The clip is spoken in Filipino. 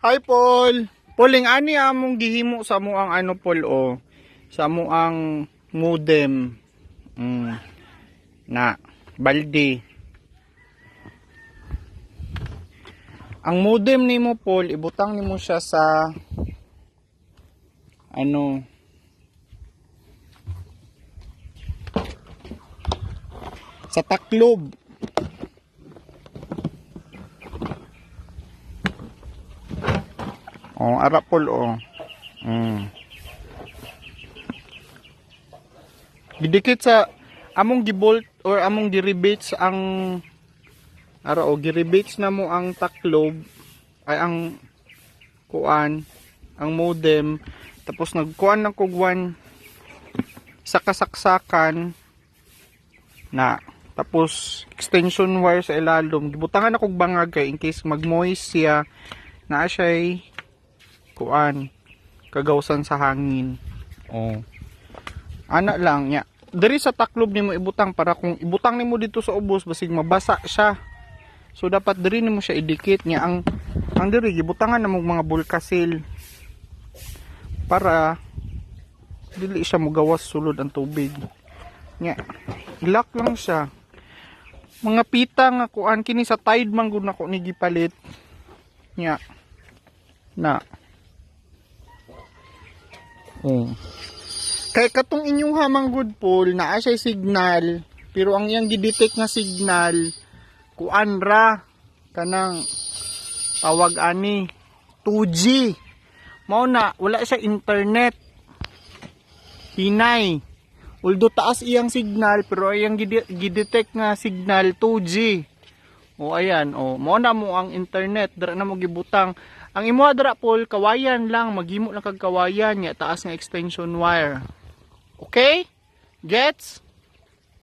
Hi Paul. Pauling ani among gihimo sa mo ang ano Paul sa mo ang modem. Na balde. Ang modem nimo Paul, ibutang nimo siya sa ano sa taklob. Ara Paul Gidikit sa among gibolt or among girebates ang girebates na mo ang taklob ay ang kuan ang modem, tapos nagkuan ng kugwan sa kasaksakan na, tapos extension wire sa ilalom gibutangan akong bangag kay in case mag-moist siya na siya'y kuan kagawsan sa hangin. Ana lang nya diri sa taklob nimo ibutang, para kung ibutang nimo dito sa ubos basig mabasa siya, so dapat diri nimo siya idikit nya. Ang diri gibutangan na mga bulkasil para dili siya mugawas sulod ang tubig nya. Ilak lang siya. Mga pita nga kuan kini sa Tide man gud nako ni gipalit nya na. Kay katong inyong hamang good Paul naa siya signal, pero ang iyang gidetect nga signal kuan ra kanang tawag ani 2G. Mao na wala siya internet. Hinay. Although taas iyang signal pero iyang gidetect nga signal 2G. Ayan mao na mo ang internet dira na mo gibutang. Ang imo dira Paul kawayan lang, maghimo lang kag kawayan nya taas nga extension wire. Okay? Gets?